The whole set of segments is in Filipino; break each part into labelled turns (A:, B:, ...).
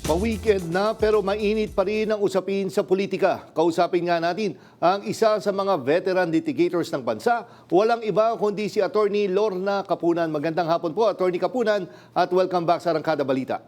A: Pa-weekend na pero mainit pa rin ang usapin sa politika. Kausapin nga natin ang isa sa mga veteran litigators ng bansa. Walang iba kundi si Attorney Lorna Capunan. Magandang hapon po, Attorney Capunan, at welcome back sa Arangkada Balita.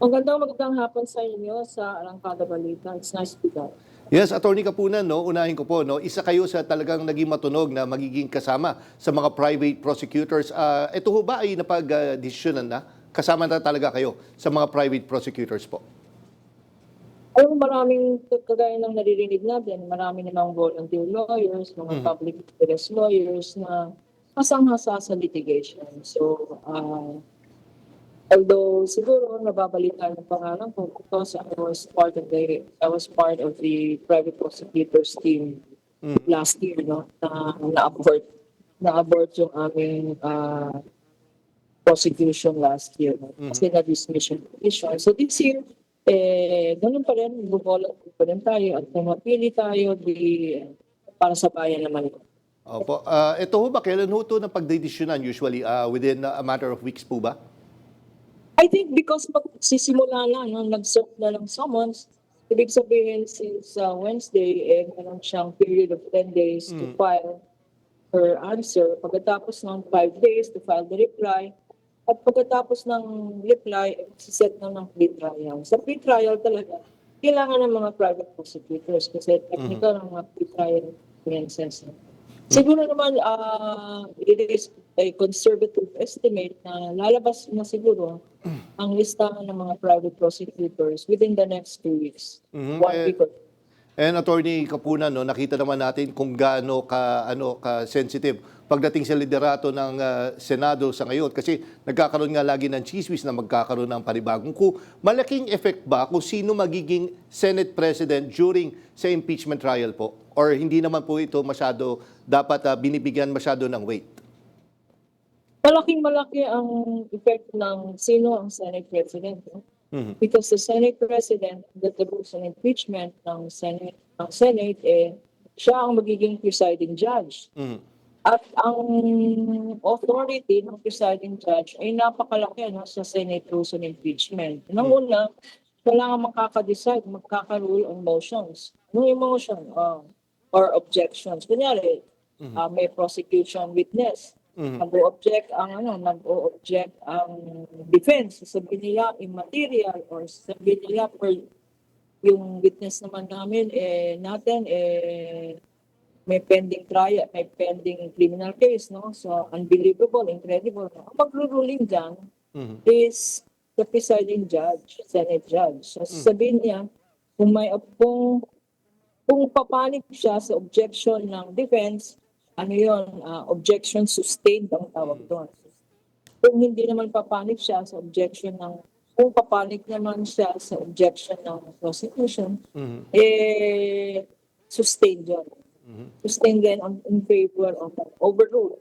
B: Magandang hapon sa inyo sa Arangkada Balita. It's nice to be back.
A: Yes, Attorney Capunan, unahin ko po, isa kayo sa talagang naging matunog na magiging kasama sa mga private prosecutors. Ito ho ba ay napag-desisyonan na? Kasama na talaga kayo sa mga private prosecutors po?
B: Alam mo, maraming kagaya ng naririnig natin, marami namang volunteer lawyers, mga public interest lawyers na kasang-hasa sa litigation. So, although siguro nababalita ng pangalan ko because I was part of the private prosecutors team last year, no, na-abort yung aming prosecution last year, no? Kasi na-dismiss yung petition. So this year, ganun pa rin, buvolunteer pa rin tayo at pumapili tayo para sa bayan naman.
A: Opo. Ito ho ba, kailan ho ito na pagdedesisyonan usually? Within a matter of weeks po ba?
B: I think because magsisimula na, no, nag-serve na ng summons, ibig sabihin since Wednesday, meron siyang period of 10 days to file her answer. Pagkatapos ng 5 days to file the reply, at pagkatapos ng reply, set na ng pre-trial. Sa pre-trial talaga, kailangan ng mga private prosecutors kasi technical ng mga pre-trial offenses. Siguro naman, it is a conservative estimate na lalabas na siguro ang listahan ng mga private prosecutors within the next 2 weeks. 1 week or
A: And Attorney Capunan, nakita naman natin kung gaano ka-sensitive pagdating sa liderato ng Senado sa ngayon. Kasi nagkakaroon nga lagi ng chismis na magkakaroon ng panibagong coup. Malaking effect ba kung sino magiging Senate President during sa impeachment trial po? Or hindi naman po ito masyado dapat binibigyan masyado ng weight?
B: Malaking-malaki ang effect ng sino ang Senate President. No? Because the Senate President, the rules on impeachment ng Senate, siya ang magiging presiding judge. At ang authority ng presiding judge ay napakalaki sa Senate rules on impeachment. Nang una, kailangan makaka-decide, magkaka-rule on motions. Ano yung motion or objections? Kunyari, may prosecution witness. Nag-o-object ang defense. Sabihin nila immaterial or sabihin nila yung witness naman namin may pending trial, may pending criminal case, no? So unbelievable, incredible. No? Ang magruruling dyan is the presiding judge, Senate judge. So sabihin niya kung papanig siya sa objection ng defense, objection sustained ang tawag doon. Kung hindi naman papanig siya sa objection kung papanig naman siya sa objection ng prosecution, sustained yun. Sustained then in favor of overrule.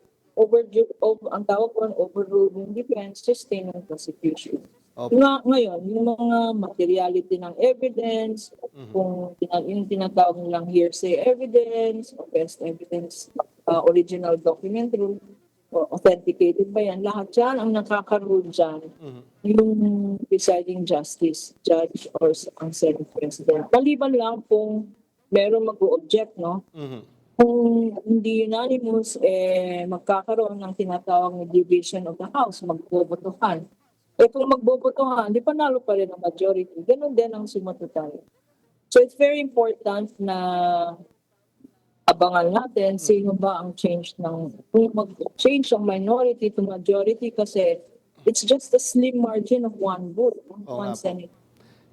B: Ang tawag doon, overrule yung defense, sustain ng prosecution. Ngayon, yung mga materiality ng evidence, kung yung tinatawag nilang hearsay evidence, or best evidence, original document rule, authenticated ba yan, lahat yan ang nakaka-rule dyan, yung presiding justice, judge, or ang Senate President. Maliban lang kung meron mag-o-object, no? Kung hindi unanimous, magkakaroon ng tinatawag na division of the House, magbobotohan. Kung magbobotohan, di panalo pa rin ang majority. Ganun din ang sumato tayo. So it's very important na abangan natin sino ba ang kung mag-change ang minority to majority kasi it's just a slim margin of one vote, one Senate.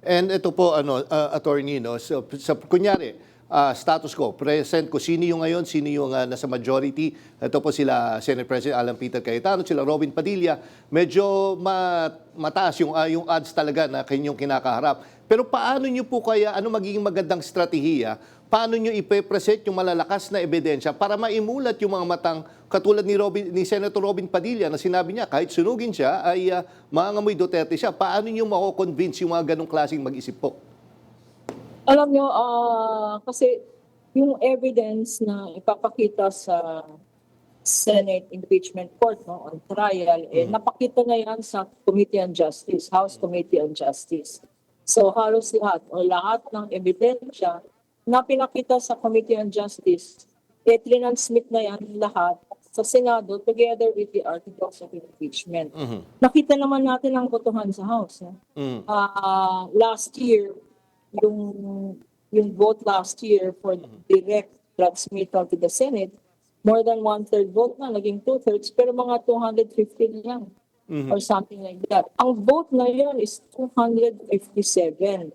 A: And ito po, attorney, kunyari, status ko, present ko, sino yung ngayon, sino yung nasa majority. Ito po sila, Senate President Alan Peter Cayetano, sila Robin Padilla. Medyo mataas yung odds talaga na kanyang kinakaharap. Pero paano nyo po kaya, magiging magandang strategiya, paano nyo ipe-present yung malalakas na ebidensya para maimulat yung mga matang katulad ni Senator Robin Padilla na sinabi niya kahit sunugin siya ay mangangamoy Duterte siya. Paano nyo mako-convince yung mga ganong klaseng mag-isip po?
B: Alam nyo, kasi yung evidence na ipapakita sa Senate impeachment court, no, on trial, napakita na yan sa Committee on Justice, House Committee on Justice. So halos lahat o lahat ng ebidensya na pinakita sa Committee on Justice, trinansmit na yan lahat sa Senado together with the articles of impeachment. Nakita naman natin ang botohan sa House. No? Last year, yung vote last year for direct transmittal to the Senate, more than one-third vote na, naging two-thirds, pero mga 250 lang or something like that. Ang vote na yun is 257.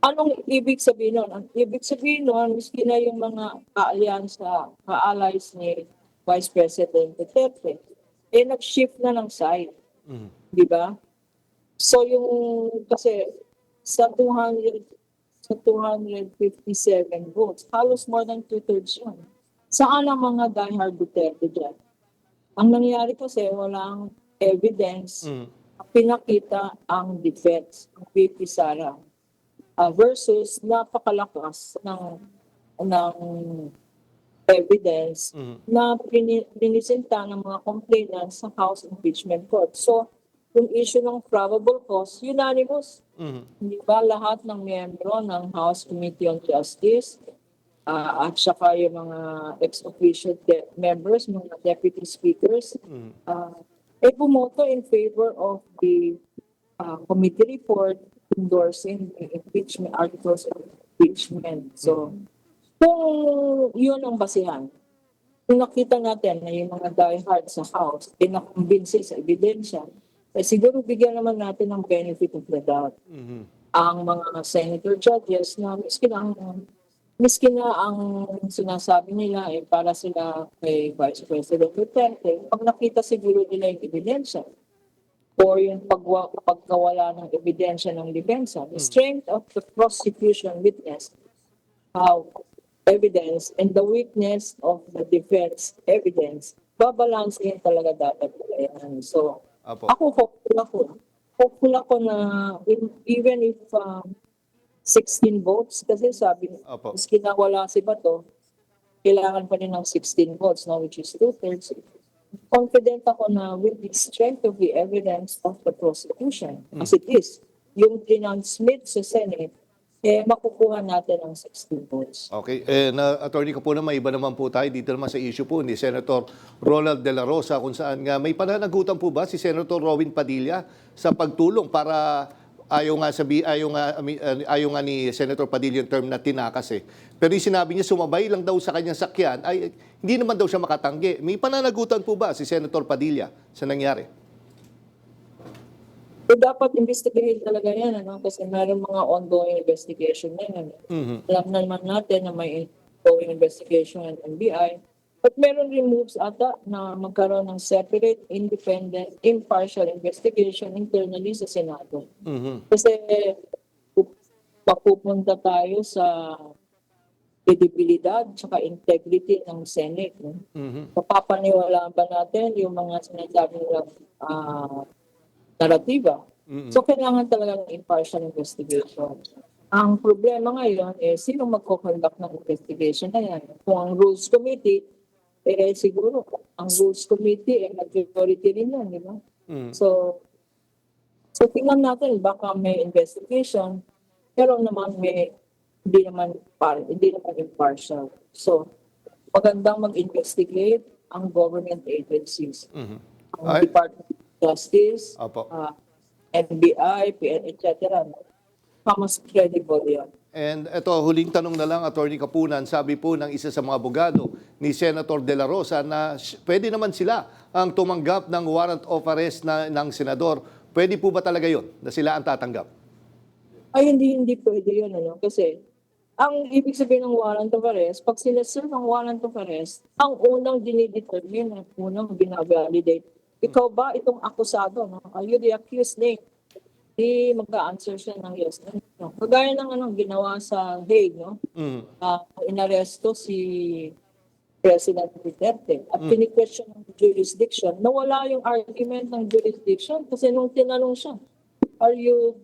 B: Anong ibig sabihin nun? Ang ibig sabihin nun, miski na yung mga ka-alyansa, ka-allies ni Vice President Duterte, nag-shift na ng side. Di ba? So kasi sa 257 votes, halos more than two-thirds yun. Saan ang mga diehard Duterte dyan? Ang nangyari kasi, walang evidence pinakita ang defense, ang VP Sara, versus napakalakas ng evidence na pinisinta ng mga complainants sa House Impeachment Court. So, yung issue ng probable cause, unanimous. Hindi ba lahat ng miyembro ng House Committee on Justice at saka yung mga ex-official members, mga deputy speakers, bumoto in favor of the committee report endorsing the impeachment, articles of impeachment. So, kung yun ang basihan, kung nakita natin na yung mga diehard sa House, nakumbinsi sa ebidensya, siguro bigyan naman natin ng benefit of the doubt. Ang mga senator judges na miski na ang sinasabi nila para sila kay Vice President Duterte, pag nakita siguro nila yung ebidensya or yung pagkawala ng ebidensya ng depensa, the strength of the prosecution witness evidence and the weakness of the defense evidence, babalansin talaga dapat nila yan. So, ako hopeful ako na even if 16 votes, kasi sabi, maski na wala si Bato, kailangan pa rin ng 16 votes, no, which is two-thirds. Confident ako na with the strength of the evidence of the prosecution, as it is, yung transmit sa Senate, makukuha natin ang 16 votes.
A: Okay. Attorney Capuna, may iba naman po tayo dito naman sa issue po ni Senator Ronald De La Rosa, kung saan nga may pananagutan po ba si Senator Robin Padilla sa pagtulong para ayaw nga ni Senator Padilla yung term na tinakas eh. Pero yung sinabi niya sumabay lang daw sa kanyang sakyan ay hindi naman daw siya makatanggi. May pananagutan po ba si Senator Padilla sa nangyari?
B: So, dapat investigahin talaga yan, ano? Kasi meron mga ongoing investigation na yan. Alam naman natin na may ongoing investigation ng NBI. But meron rin moves ata na magkaroon ng separate, independent, impartial investigation internally sa Senado. Kasi papupunta tayo sa credibilidad at integrity ng Senate. No? Papapaniwalaan ba natin yung mga sinasabi nilang naratiba? So, kailangan talaga ng impartial investigation. Ang problema ngayon sino magko-conduct ng investigation na yan? Kung ang Rules Committee, siguro, ang Rules Committee, majority rin yan, di ba? So tingnan natin, baka may investigation, pero naman hindi naman impartial. So, magandang mag-investigate ang government agencies. Ang Department of Justice, NBI, PN, etc. Mas credible yan.
A: And ito, huling tanong na lang, Attorney Capunan, sabi po ng isa sa mga abogado ni Senator De La Rosa na pwede naman sila ang tumanggap ng warrant of arrest ng senador. Pwede po ba talaga yun na sila ang tatanggap?
B: Ay, hindi pwede yun. Ano? Kasi ang ibig sabihin ng warrant of arrest, pag sila-serve ang warrant of arrest, ang unang dinidetermine, ang unang binavalidate, ikaw ba itong akusado? No? Are you the accused name? Di mag-a-answer siya ng yes. No? Kagaya ng ginawa sa Hague, no? Inaresto si President Duterte at pini-question ng jurisdiction. Nawala yung argument ng jurisdiction kasi nung tinanong siya, are you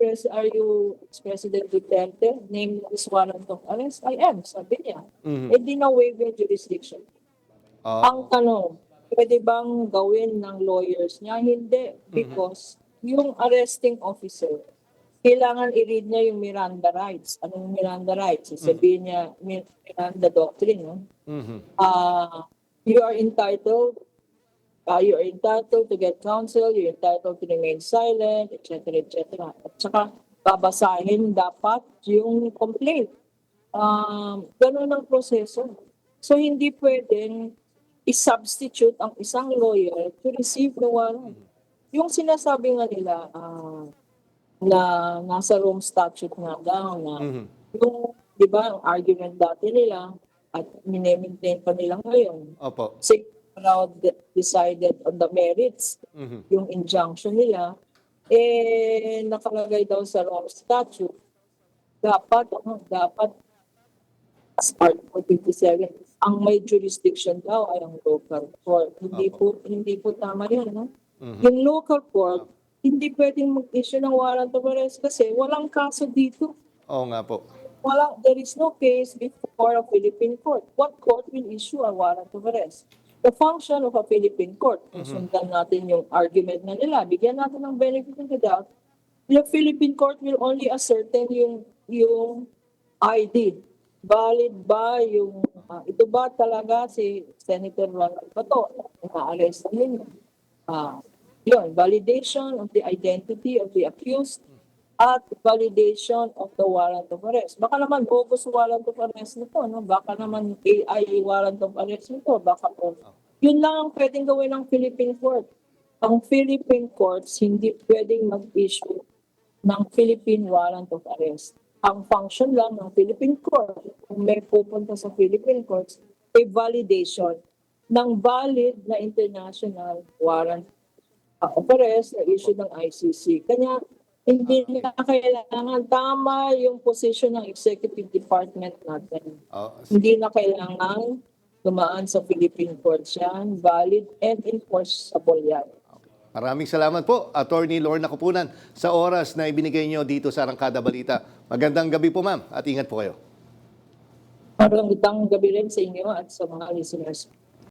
B: President Duterte named this warrant of arrest? I am, sabi niya. Di na-waive yung jurisdiction. Ang tanong, pwede bang gawin ng lawyers niya? Hindi. Because yung arresting officer, kailangan i-read niya yung Miranda rights. Anong Miranda rights? Sabihin niya, Miranda doctrine, no?
A: Mhm.
B: You are entitled to get counsel, you're entitled to remain silent, etc., etc. At saka, babasahin dapat yung complaint. Ganun ang proseso. So, hindi pwedeng i-substitute ang isang lawyer to receive the warrant. Yung sinasabi nga nila, na nasa Rome Statute nga daw, na yung, di ba, ang argument dati nila, at minemaintain pa nila ngayon,
A: Opo.
B: crowd decided on the merits, yung injunction nila, nakalagay daw sa Rome Statute, dapat as part of 57, ang may jurisdiction daw ay ang local court. Hindi po tama yan, no? Yung local court, hindi pwedeng mag-issue ng warrant of arrest kasi walang kaso dito.
A: Oo nga po.
B: There is no case before a Philippine court. What court will issue a warrant of arrest? The function of a Philippine court, kung sundan natin yung argument na nila, bigyan natin ng benefit of the doubt, the Philippine court will only ascertain yung ID. Valid ba yung, ito ba talaga si Senator Ronald Bato? Na-arrest ninyo. Yun, validation of the identity of the accused at validation of the warrant of arrest. Baka naman bogus warrant of arrest nito, no? Baka naman AI warrant of arrest nito, baka po. Yun lang ang pwedeng gawin ng Philippine court. Ang Philippine courts hindi pwedeng mag-issue ng Philippine warrant of arrest. Ang function lang ng Philippine court, kung may pupunta sa Philippine courts, ay validation ng valid na international warrant of arrest na issue ng ICC. Kanya hindi na kailangan, tama yung position ng executive department natin. Hindi na kailangan dumaan sa Philippine courts yan, valid and enforceable yan.
A: Maraming salamat po, Attorney Lorna Kupunan, sa oras na ibinigay niyo dito sa Arangkada Balita. Magandang gabi po, ma'am, at ingat po kayo.
B: Magandang gabi rin sa inyo at sa mga listeners.